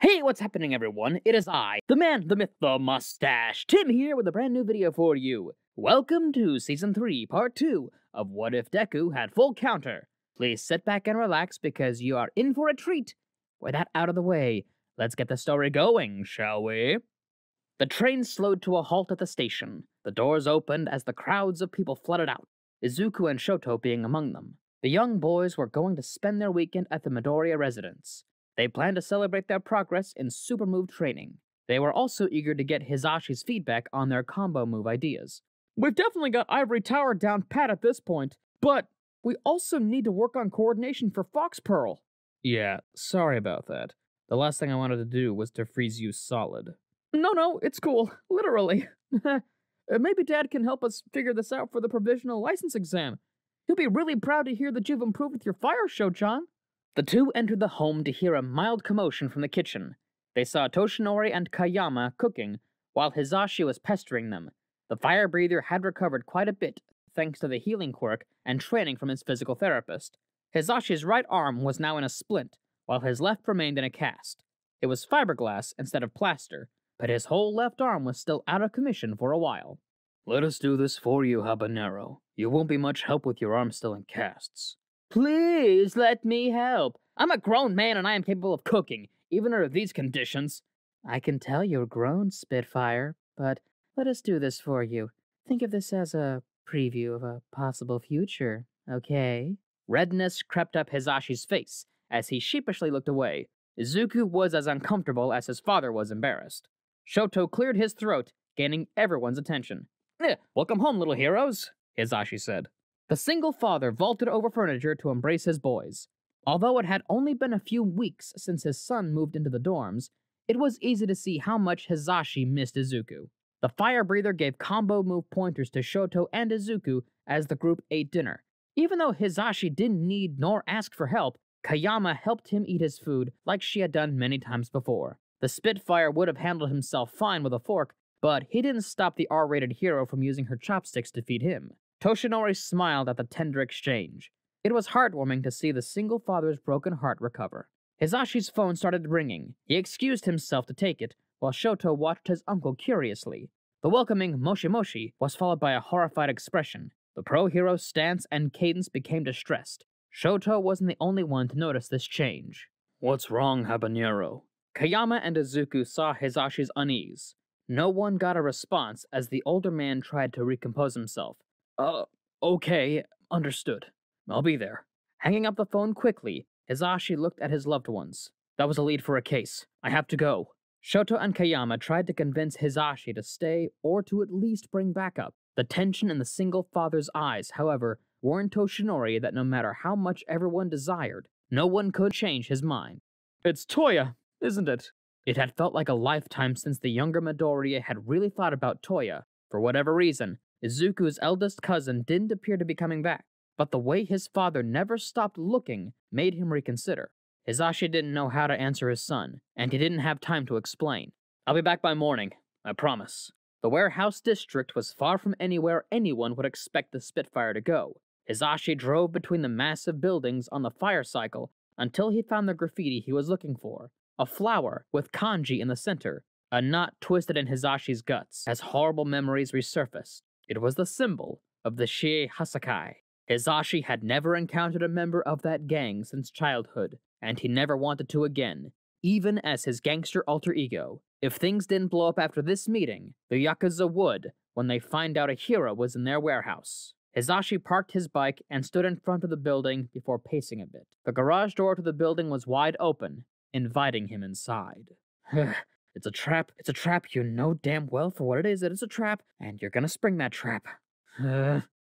Hey, what's happening, everyone? It is I, the man, the myth, the mustache, Tim here with a brand new video for you. Welcome to Season 3, Part 2 of What If Deku Had Full Counter. Please sit back and relax because you are in for a treat. With that out of the way, let's get the story going, shall we? The train slowed to a halt at the station. The doors opened as the crowds of people flooded out, Izuku and Shoto being among them. The young boys were going to spend their weekend at the Midoriya residence. They planned to celebrate their progress in super move training. They were also eager to get Hizashi's feedback on their combo move ideas. We've definitely got Ivory Tower down pat at this point, but we also need to work on coordination for Fox Pearl. Yeah, sorry about that. The last thing I wanted to do was to freeze you solid. No, it's cool. Literally. Maybe Dad can help us figure this out for the provisional license exam. He'll be really proud to hear that you've improved with your fire show, John. The two entered the home to hear a mild commotion from the kitchen. They saw Toshinori and Kayama cooking, while Hizashi was pestering them. The fire breather had recovered quite a bit, thanks to the healing quirk and training from his physical therapist. Hizashi's right arm was now in a splint, while his left remained in a cast. It was fiberglass instead of plaster, but his whole left arm was still out of commission for a while. Let us do this for you, Habanero. You won't be much help with your arm still in casts. Please let me help. I'm a grown man and I am capable of cooking, even under these conditions. I can tell you're grown, Spitfire, but let us do this for you. Think of this as a preview of a possible future, okay? Redness crept up Hizashi's face as he sheepishly looked away. Izuku was as uncomfortable as his father was embarrassed. Shoto cleared his throat, gaining everyone's attention. Welcome home, little heroes, Hizashi said. The single father vaulted over furniture to embrace his boys. Although it had only been a few weeks since his son moved into the dorms, it was easy to see how much Hizashi missed Izuku. The fire breather gave combo move pointers to Shoto and Izuku as the group ate dinner. Even though Hizashi didn't need nor ask for help, Kayama helped him eat his food like she had done many times before. The Spitfire would have handled himself fine with a fork, but he didn't stop the R-rated hero from using her chopsticks to feed him. Toshinori smiled at the tender exchange. It was heartwarming to see the single father's broken heart recover. Hizashi's phone started ringing. He excused himself to take it, while Shoto watched his uncle curiously. The welcoming Moshi Moshi was followed by a horrified expression. The pro-hero's stance and cadence became distressed. Shoto wasn't the only one to notice this change. What's wrong, Habanero? Kayama and Izuku saw Hizashi's unease. No one got a response as the older man tried to recompose himself. Okay, understood. I'll be there. Hanging up the phone quickly, Hizashi looked at his loved ones. That was a lead for a case. I have to go. Shoto and Kayama tried to convince Hizashi to stay or to at least bring backup. The tension in the single father's eyes, however, warned Toshinori that no matter how much everyone desired, no one could change his mind. It's Toya, isn't it? It had felt like a lifetime since the younger Midoriya had really thought about Toya. For whatever reason, Izuku's eldest cousin didn't appear to be coming back, but the way his father never stopped looking made him reconsider. Hizashi didn't know how to answer his son, and he didn't have time to explain. I'll be back by morning, I promise. The warehouse district was far from anywhere anyone would expect the Spitfire to go. Hizashi drove between the massive buildings on the fire cycle until he found the graffiti he was looking for. A flower with kanji in the center, a knot twisted in Hizashi's guts as horrible memories resurfaced. It was the symbol of the Shie Hasakai. Hizashi had never encountered a member of that gang since childhood, and he never wanted to again, even as his gangster alter ego. If things didn't blow up after this meeting, the Yakuza would when they find out a hero was in their warehouse. Hizashi parked his bike and stood in front of the building before pacing a bit. The garage door to the building was wide open, inviting him inside. It's a trap. It's a trap. You know damn well for what it is that it's a trap, and you're gonna spring that trap.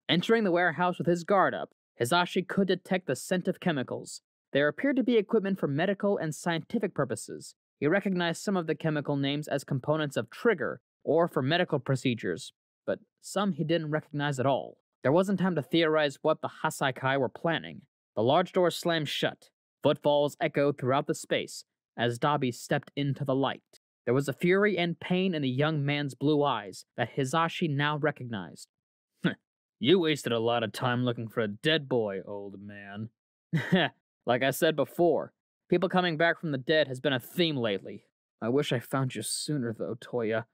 Entering the warehouse with his guard up, Hizashi could detect the scent of chemicals. There appeared to be equipment for medical and scientific purposes. He recognized some of the chemical names as components of trigger, or for medical procedures, but some he didn't recognize at all. There wasn't time to theorize what the Hasakai were planning. The large door slammed shut. Footfalls echoed throughout the space as Dabi stepped into the light. There was a fury and pain in the young man's blue eyes that Hizashi now recognized. You wasted a lot of time looking for a dead boy, old man. Like I said before, People coming back from the dead has been a theme lately. I wish I found you sooner, though, Toya.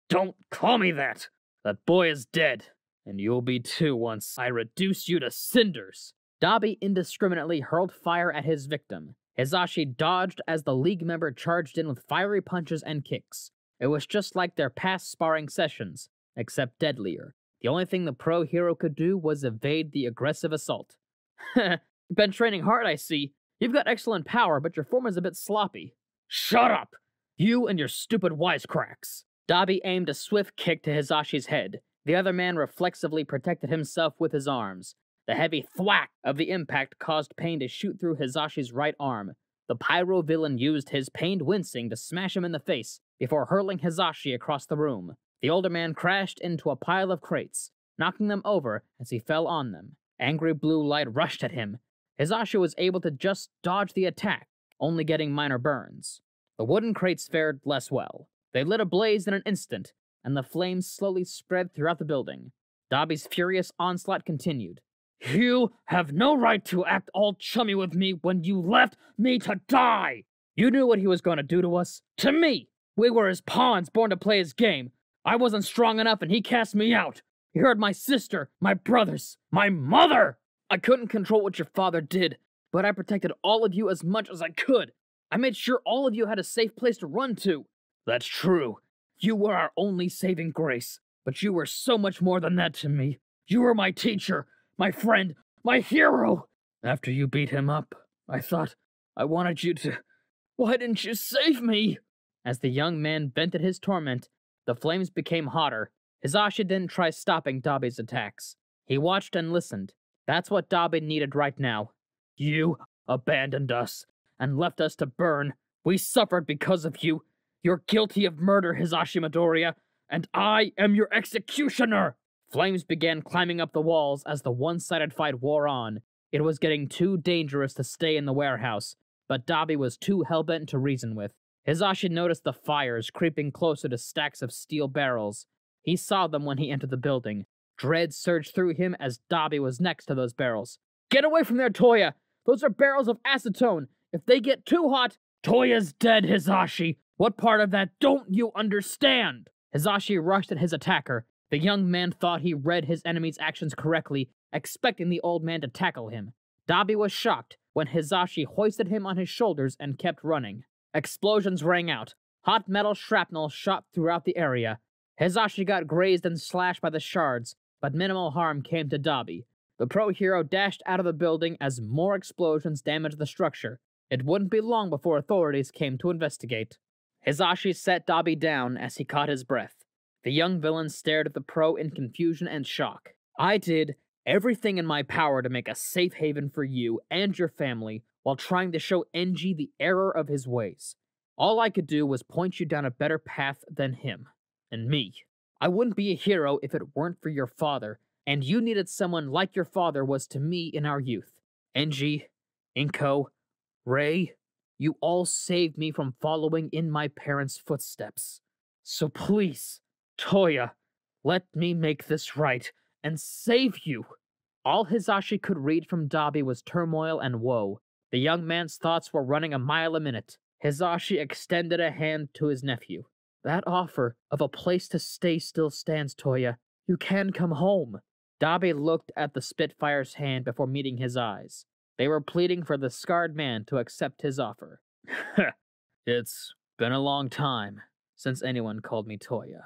Don't call me that! That boy is dead, and you'll be too once I reduce you to cinders. Dabi indiscriminately hurled fire at his victim. Hizashi dodged as the League member charged in with fiery punches and kicks. It was just like their past sparring sessions, except deadlier. The only thing the pro hero could do was evade the aggressive assault. Heh, been training hard, I see. You've got excellent power, but your form is a bit sloppy. Shut up! You and your stupid wisecracks. Dabi aimed a swift kick to Hizashi's head. The other man reflexively protected himself with his arms. The heavy thwack of the impact caused pain to shoot through Hizashi's right arm. The pyro villain used his pained wincing to smash him in the face before hurling Hizashi across the room. The older man crashed into a pile of crates, knocking them over as he fell on them. Angry blue light rushed at him. Hizashi was able to just dodge the attack, only getting minor burns. The wooden crates fared less well. They lit ablaze in an instant, and the flames slowly spread throughout the building. Dabi's furious onslaught continued. You have no right to act all chummy with me when you left me to die! You knew what he was going to do to us. To me! We were his pawns born to play his game. I wasn't strong enough and he cast me out. He hurt my sister, my brothers, my mother! I couldn't control what your father did, but I protected all of you as much as I could. I made sure all of you had a safe place to run to. That's true. You were our only saving grace, but you were so much more than that to me. You were my teacher, my friend, my hero! After you beat him up, I thought I wanted you to... Why didn't you save me? As the young man vented his torment, the flames became hotter. Hizashi didn't try stopping Dabi's attacks. He watched and listened. That's what Dabi needed right now. You abandoned us and left us to burn. We suffered because of you. You're guilty of murder, Hizashi Midoriya, and I am your executioner! Flames began climbing up the walls as the one-sided fight wore on. It was getting too dangerous to stay in the warehouse, but Dabi was too hellbent to reason with. Hizashi noticed the fires creeping closer to stacks of steel barrels. He saw them when he entered the building. Dread surged through him as Dabi was next to those barrels. Get away from there, Toya! Those are barrels of acetone! If they get too hot... Toya's dead, Hizashi! What part of that don't you understand? Hizashi rushed at his attacker. The young man thought he read his enemy's actions correctly, expecting the old man to tackle him. Dabi was shocked when Hizashi hoisted him on his shoulders and kept running. Explosions rang out. Hot metal shrapnel shot throughout the area. Hizashi got grazed and slashed by the shards, but minimal harm came to Dabi. The pro hero dashed out of the building as more explosions damaged the structure. It wouldn't be long before authorities came to investigate. Hizashi set Dabi down as he caught his breath. The young villain stared at the pro in confusion and shock. I did everything in my power to make a safe haven for you and your family while trying to show Enji the error of his ways. All I could do was point you down a better path than him. And me. I wouldn't be a hero if it weren't for your father, and you needed someone like your father was to me in our youth. Enji, Inko, Rei, you all saved me from following in my parents' footsteps. So please, Toya, let me make this right and save you. All Hizashi could read from Dabi was turmoil and woe. The young man's thoughts were running a mile a minute. Hizashi extended a hand to his nephew. That offer of a place to stay still stands, Toya. You can come home. Dabi looked at the Spitfire's hand before meeting his eyes. They were pleading for the scarred man to accept his offer. It's been a long time since anyone called me Toya.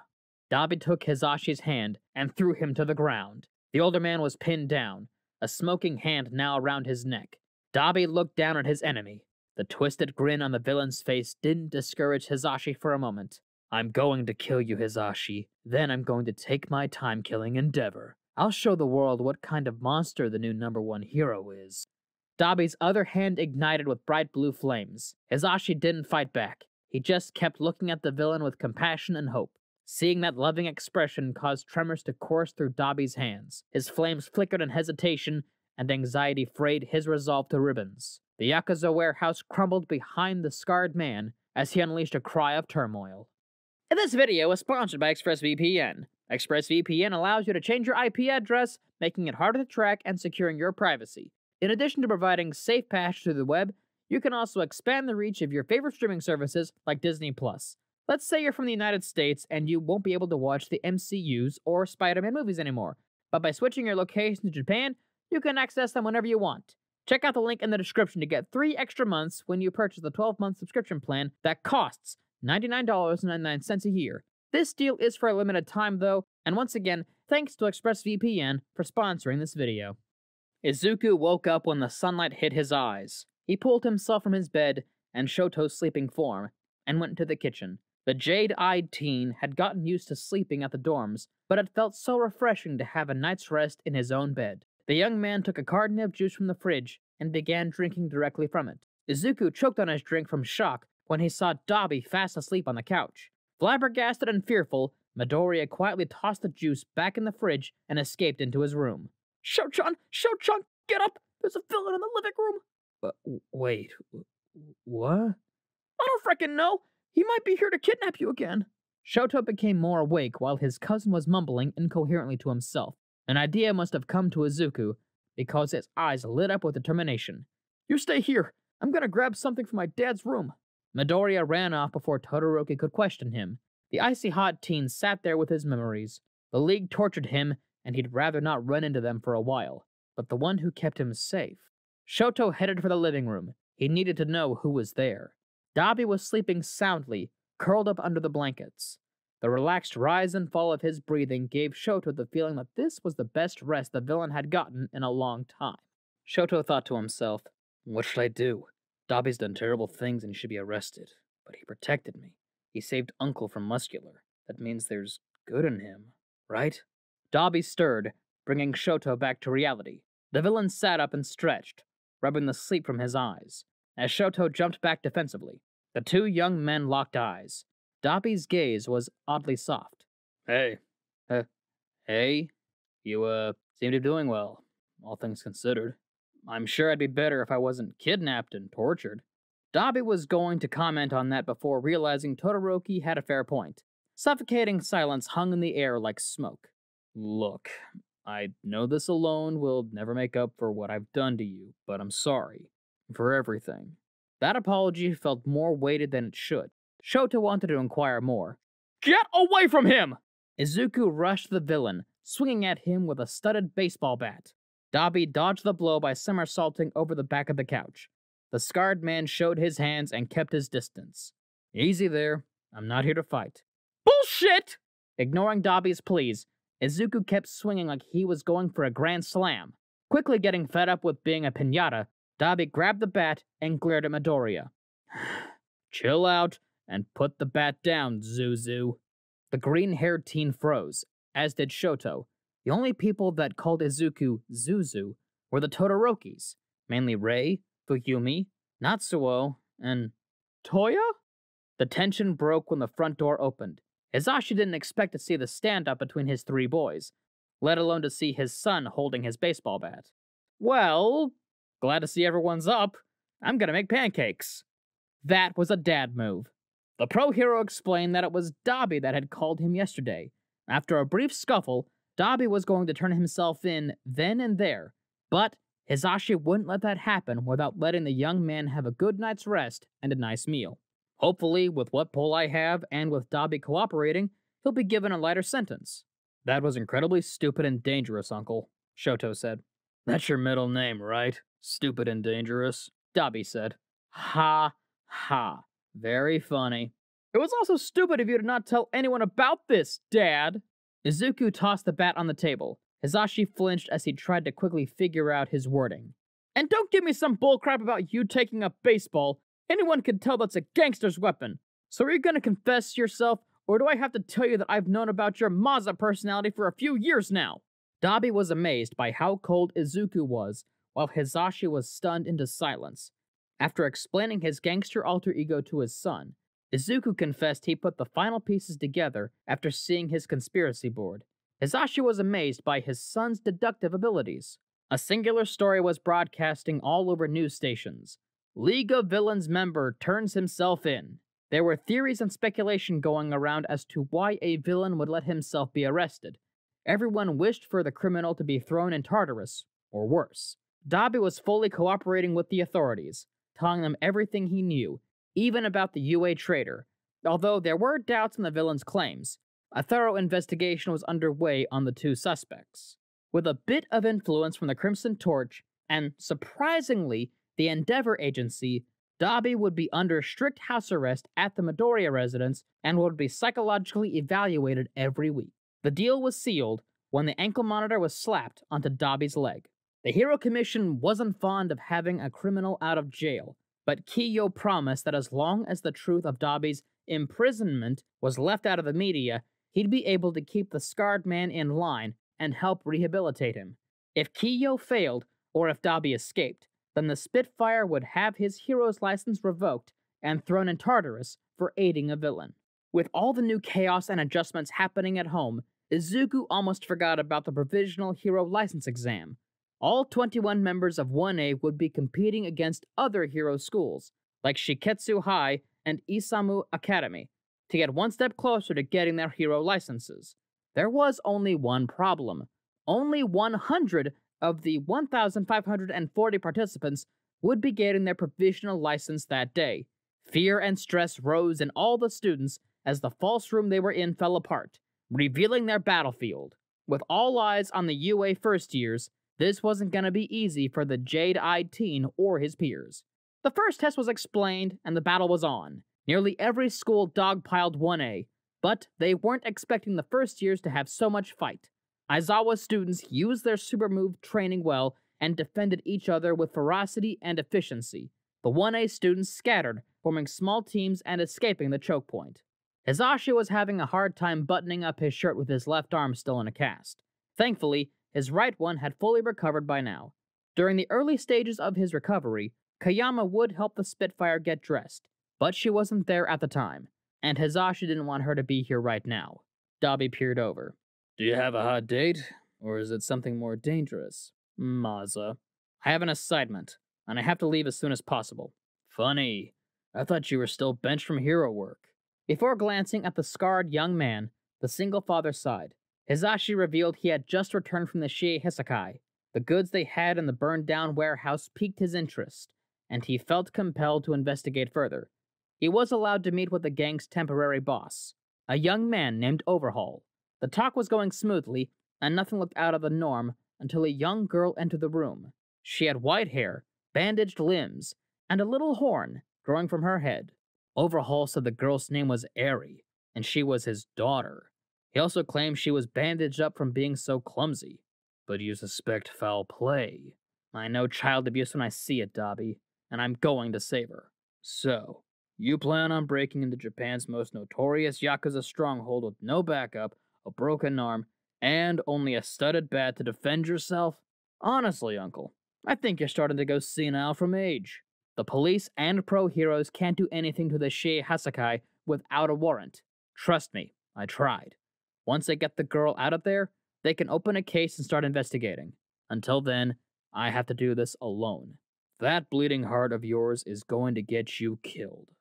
Dabi took Hizashi's hand and threw him to the ground. The older man was pinned down, a smoking hand now around his neck. Dabi looked down at his enemy. The twisted grin on the villain's face didn't discourage Hizashi for a moment. I'm going to kill you, Hizashi. Then I'm going to take my time killing Endeavor. I'll show the world what kind of monster the new #1 hero is. Dabi's other hand ignited with bright blue flames. Hizashi didn't fight back. He just kept looking at the villain with compassion and hope. Seeing that loving expression caused tremors to course through Dabi's hands. His flames flickered in hesitation, and anxiety frayed his resolve to ribbons. The Yakuza warehouse crumbled behind the scarred man as he unleashed a cry of turmoil. This video is sponsored by ExpressVPN. ExpressVPN allows you to change your IP address, making it harder to track and securing your privacy. In addition to providing safe passage through the web, You can also expand the reach of your favorite streaming services like Disney+. Let's say you're from the United States and you won't be able to watch the MCU's or Spider-Man movies anymore, but by switching your location to Japan, you can access them whenever you want. Check out the link in the description to get 3 extra months when you purchase the 12-month subscription plan that costs $99.99 a year. This deal is for a limited time though, and once again, thanks to ExpressVPN for sponsoring this video. Izuku woke up when the sunlight hit his eyes. He pulled himself from his bed and Shoto's sleeping form and went to the kitchen. The jade-eyed teen had gotten used to sleeping at the dorms, but it felt so refreshing to have a night's rest in his own bed. The young man took a carton of juice from the fridge and began drinking directly from it. Izuku choked on his drink from shock when he saw Dabi fast asleep on the couch. Flabbergasted and fearful, Midoriya quietly tossed the juice back in the fridge and escaped into his room. Shochan, get up! There's a villain in the living room! Wait, what? I don't frickin' know! He might be here to kidnap you again. Shoto became more awake while his cousin was mumbling incoherently to himself. An idea must have come to Izuku, because his eyes lit up with determination. You stay here. I'm gonna grab something from my dad's room. Midoriya ran off before Todoroki could question him. The icy-hot teen sat there with his memories. The League tortured him, and he'd rather not run into them for a while. But the one who kept him safe. Shoto headed for the living room. He needed to know who was there. Dabi was sleeping soundly, curled up under the blankets. The relaxed rise and fall of his breathing gave Shoto the feeling that this was the best rest the villain had gotten in a long time. Shoto thought to himself, what should I do? Dabi's done terrible things and he should be arrested. But he protected me. He saved Uncle from Muscular. That means there's good in him, right? Dabi stirred, bringing Shoto back to reality. The villain sat up and stretched, rubbing the sleep from his eyes. As Shoto jumped back defensively, the two young men locked eyes. Dabi's gaze was oddly soft. Hey. Hey? You, seem to be doing well, all things considered. I'm sure I'd be better if I wasn't kidnapped and tortured. Dabi was going to comment on that before realizing Todoroki had a fair point. Suffocating silence hung in the air like smoke. Look, I know this alone will never make up for what I've done to you, but I'm sorry. For everything. That apology felt more weighted than it should. Shoto wanted to inquire more. Get away from him! Izuku rushed the villain, swinging at him with a studded baseball bat. Dabi dodged the blow by somersaulting over the back of the couch. The scarred man showed his hands and kept his distance. Easy there. I'm not here to fight. Bullshit! Ignoring Dabi's pleas, Izuku kept swinging like he was going for a grand slam. Quickly getting fed up with being a piñata, Dabi grabbed the bat and glared at Midoriya. Chill out and put the bat down, Zuzu. The green-haired teen froze, as did Shoto. The only people that called Izuku Zuzu were the Todorokis, mainly Rei, Fuyumi, Natsuo, and Toya? The tension broke when the front door opened. Hisashi didn't expect to see the stand-up between his 3 boys, let alone to see his son holding his baseball bat. Well, glad to see everyone's up. I'm gonna make pancakes. That was a dad move. The pro hero explained that it was Dabi that had called him yesterday. After a brief scuffle, Dabi was going to turn himself in then and there, but Hisashi wouldn't let that happen without letting the young man have a good night's rest and a nice meal. Hopefully, with what pull I have and with Dabi cooperating, he'll be given a lighter sentence. That was incredibly stupid and dangerous, Uncle, Shoto said. That's your middle name, right? Stupid and dangerous, Dabi said. Ha ha. Very funny. It was also stupid of you to not tell anyone about this, Dad. Izuku tossed the bat on the table. Hisashi flinched as he tried to quickly figure out his wording. And don't give me some bullcrap about you taking up baseball. Anyone can tell that's a gangster's weapon. So are you gonna confess yourself, or do I have to tell you that I've known about your Maza personality for a few years now? Dabi was amazed by how cold Izuku was, while Hisashi was stunned into silence. After explaining his gangster alter ego to his son, Izuku confessed he put the final pieces together after seeing his conspiracy board. Hisashi was amazed by his son's deductive abilities. A singular story was broadcasting all over news stations. League of Villains member turns himself in. There were theories and speculation going around as to why a villain would let himself be arrested. Everyone wished for the criminal to be thrown in Tartarus, or worse. Dabi was fully cooperating with the authorities. telling them everything he knew, even about the UA traitor. Although there were doubts in the villain's claims, a thorough investigation was underway on the two suspects. With a bit of influence from the Crimson Torch, and surprisingly, the Endeavor Agency, Dabi would be under strict house arrest at the Midoriya residence and would be psychologically evaluated every week. The deal was sealed when the ankle monitor was slapped onto Dabi's leg. The Hero Commission wasn't fond of having a criminal out of jail, but Kiyo promised that as long as the truth of Dabi's imprisonment was left out of the media, he'd be able to keep the scarred man in line and help rehabilitate him. If Kiyo failed, or if Dabi escaped, then the Spitfire would have his hero's license revoked and thrown in Tartarus for aiding a villain. With all the new chaos and adjustments happening at home, Izuku almost forgot about the provisional hero license exam. All 21 members of 1A would be competing against other hero schools, like Shiketsu High and Isamu Academy, to get one step closer to getting their hero licenses. There was only one problem. Only 100 of the 1,540 participants would be getting their provisional license that day. Fear and stress rose in all the students as the false room they were in fell apart, revealing their battlefield. With all eyes on the UA first years, this wasn't gonna be easy for the jade-eyed teen or his peers. The first test was explained, and the battle was on. Nearly every school dogpiled 1A, but they weren't expecting the first years to have so much fight. Aizawa students used their super move training well and defended each other with ferocity and efficiency. The 1A students scattered, forming small teams and escaping the choke point. Hizashi was having a hard time buttoning up his shirt with his left arm still in a cast. Thankfully, his right one had fully recovered by now. During the early stages of his recovery, Kayama would help the Spitfire get dressed, but she wasn't there at the time, and Hizashi didn't want her to be here right now. Dabi peered over. "Do you have a hot date, or is it something more dangerous?" "Maza. I have an assignment, and I have to leave as soon as possible." "Funny. I thought you were still benched from hero work." Before glancing at the scarred young man, the single father sighed. Hizashi revealed he had just returned from the Shie Hisakai. The goods they had in the burned-down warehouse piqued his interest, and he felt compelled to investigate further. He was allowed to meet with the gang's temporary boss, a young man named Overhaul. The talk was going smoothly, and nothing looked out of the norm until a young girl entered the room. She had white hair, bandaged limbs, and a little horn growing from her head. Overhaul said the girl's name was Eri, and she was his daughter. He also claimed she was bandaged up from being so clumsy. "But you suspect foul play." "I know child abuse when I see it, Dabi, and I'm going to save her." "So, you plan on breaking into Japan's most notorious Yakuza stronghold with no backup, a broken arm, and only a studded bat to defend yourself? Honestly, Uncle, I think you're starting to go senile from age. The police and pro-heroes can't do anything to the Shie Hasakai without a warrant. Trust me, I tried. Once they get the girl out of there, they can open a case and start investigating. Until then, I have to do this alone. That bleeding heart of yours is going to get you killed."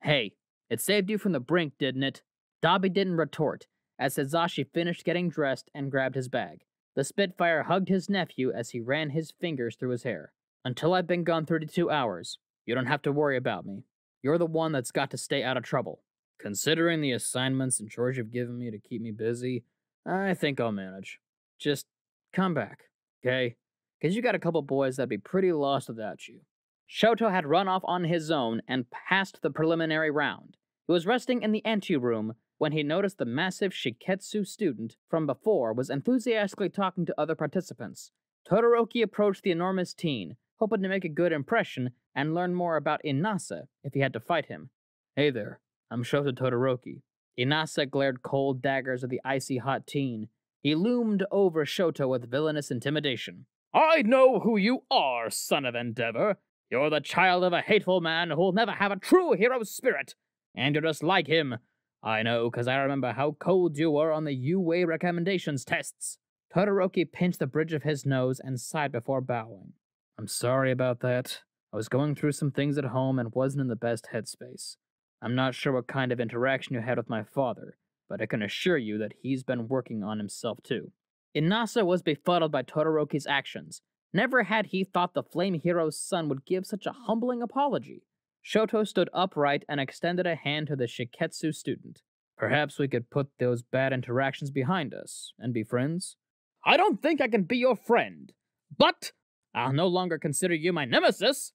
"Hey, it saved you from the brink, didn't it?" Dabi didn't retort, as Hizashi finished getting dressed and grabbed his bag. The Spitfire hugged his nephew as he ran his fingers through his hair. "Until I've been gone 32 hours, you don't have to worry about me. You're the one that's got to stay out of trouble. Considering the assignments and chores you've given me to keep me busy, I think I'll manage. Just come back, okay? Because you got a couple boys that'd be pretty lost without you." Shoto had run off on his own and passed the preliminary round. He was resting in the anteroom when he noticed the massive Shiketsu student from before was enthusiastically talking to other participants. Todoroki approached the enormous teen, hoping to make a good impression and learn more about Inasa if he had to fight him. "Hey there, I'm Shoto Todoroki." Inasa glared cold daggers at the icy hot teen. He loomed over Shoto with villainous intimidation. "I know who you are, son of Endeavor. You're the child of a hateful man who'll never have a true hero's spirit. And you're just like him. I know, because I remember how cold you were on the UA recommendations tests." Todoroki pinched the bridge of his nose and sighed before bowing. "I'm sorry about that. I was going through some things at home and wasn't in the best headspace. I'm not sure what kind of interaction you had with my father, but I can assure you that he's been working on himself too." Inasa was befuddled by Todoroki's actions. Never had he thought the Flame Hero's son would give such a humbling apology. Shoto stood upright and extended a hand to the Shiketsu student. Perhaps we could put those bad interactions behind us and be friends? I don't think I can be your friend, but I'll no longer consider you my nemesis.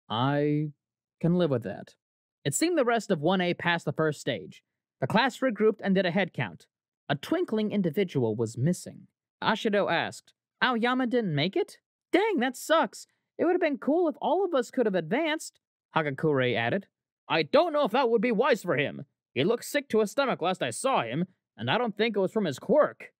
I can live with that. It seemed the rest of 1A passed the first stage. The class regrouped and did a head count. A twinkling individual was missing. Ashido asked, Aoyama didn't make it? Dang, that sucks. It would have been cool if all of us could have advanced. Hagakure added, I don't know if that would be wise for him. He looked sick to his stomach last I saw him, and I don't think it was from his quirk.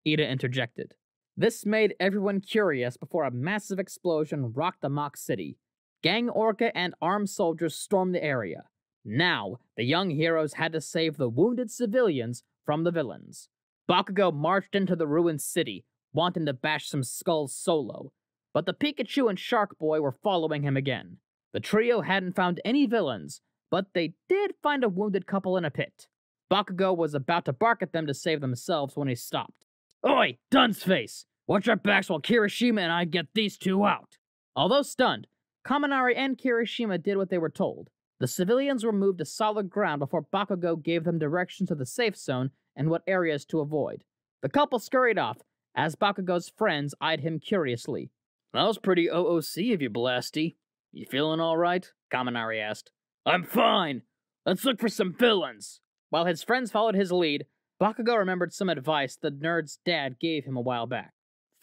Ida interjected. This made everyone curious before a massive explosion rocked the mock city. Gang Orca and armed soldiers stormed the area. Now, the young heroes had to save the wounded civilians from the villains. Bakugo marched into the ruined city, wanting to bash some skulls solo, but the Pikachu and Shark Boy were following him again. The trio hadn't found any villains, but they did find a wounded couple in a pit. Bakugo was about to bark at them to save themselves when he stopped. Oi, Dunce Face! Watch our backs while Kirishima and I get these two out! Although stunned, Kaminari and Kirishima did what they were told. The civilians were moved to solid ground before Bakugo gave them directions to the safe zone and what areas to avoid. The couple scurried off, as Bakugo's friends eyed him curiously. That was pretty OOC of you, Blasty. You feeling alright? Kaminari asked. I'm fine! Let's look for some villains! While his friends followed his lead, Bakugo remembered some advice the nerd's dad gave him a while back.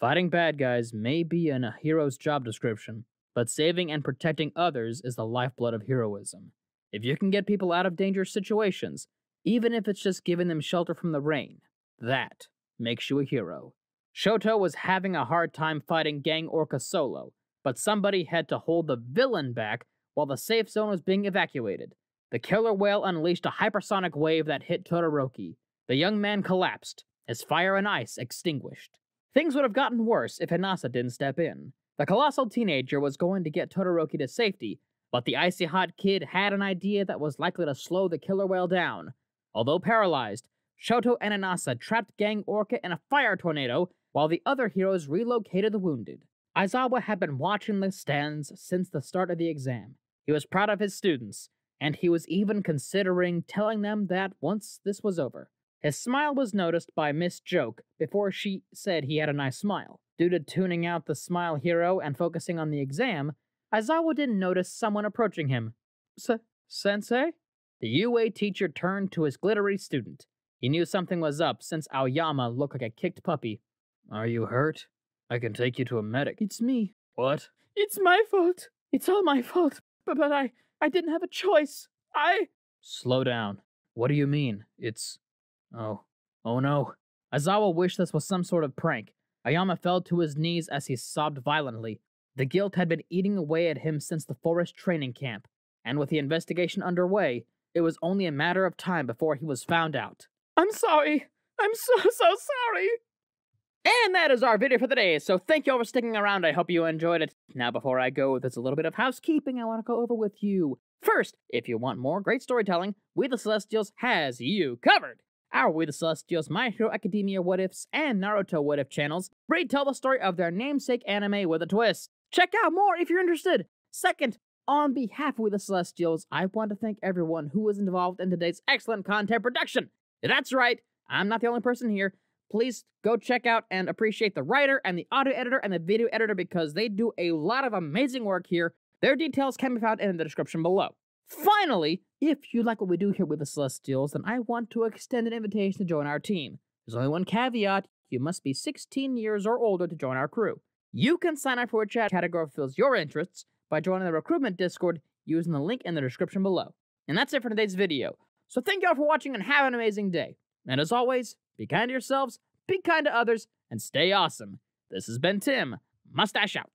Fighting bad guys may be in a hero's job description, but saving and protecting others is the lifeblood of heroism. If you can get people out of dangerous situations, even if it's just giving them shelter from the rain, that makes you a hero. Shoto was having a hard time fighting Gang Orca solo, but somebody had to hold the villain back while the safe zone was being evacuated. The killer whale unleashed a hypersonic wave that hit Todoroki. The young man collapsed, his fire and ice extinguished. Things would have gotten worse if Hinata didn't step in. The colossal teenager was going to get Todoroki to safety, but the icy hot kid had an idea that was likely to slow the killer whale down. Although paralyzed, Shoto and Inasa trapped Gang Orca in a fire tornado while the other heroes relocated the wounded. Aizawa had been watching the stands since the start of the exam. He was proud of his students, and he was even considering telling them that once this was over. His smile was noticed by Miss Joke before she said he had a nice smile. Due to tuning out the smile hero and focusing on the exam, Aizawa didn't notice someone approaching him. Sensei? The UA teacher turned to his glittery student. He knew something was up since Aoyama looked like a kicked puppy. Are you hurt? I can take you to a medic. It's me. What? It's my fault. It's all my fault. But I didn't have a choice. Slow down. What do you mean? It's... Oh no. Aizawa wished this was some sort of prank. Aoyama fell to his knees as he sobbed violently. The guilt had been eating away at him since the forest training camp, and with the investigation underway, it was only a matter of time before he was found out. I'm sorry. I'm so sorry. And that is our video for the day, so thank you all for sticking around. I hope you enjoyed it. Now, before I go, there's a little bit of housekeeping I want to go over with you. First, if you want more great storytelling, We the Celestials has you covered. Our We the Celestials, My Hero Academia What Ifs, and Naruto What If channels retell the story of their namesake anime with a twist. Check out more if you're interested. Second, on behalf of We the Celestials, I want to thank everyone who was involved in today's excellent content production. That's right, I'm not the only person here. Please go check out and appreciate the writer and the audio editor and the video editor because they do a lot of amazing work here. Their details can be found in the description below. Finally, if you like what we do here with the Celestials, then I want to extend an invitation to join our team. There's only one caveat: you must be 16 years or older to join our crew. You can sign up for a chat category that fills your interests by joining the recruitment Discord using the link in the description below. And that's it for today's video. So thank you all for watching and have an amazing day. And as always, be kind to yourselves, be kind to others, and stay awesome. This has been Tim, Mustache out.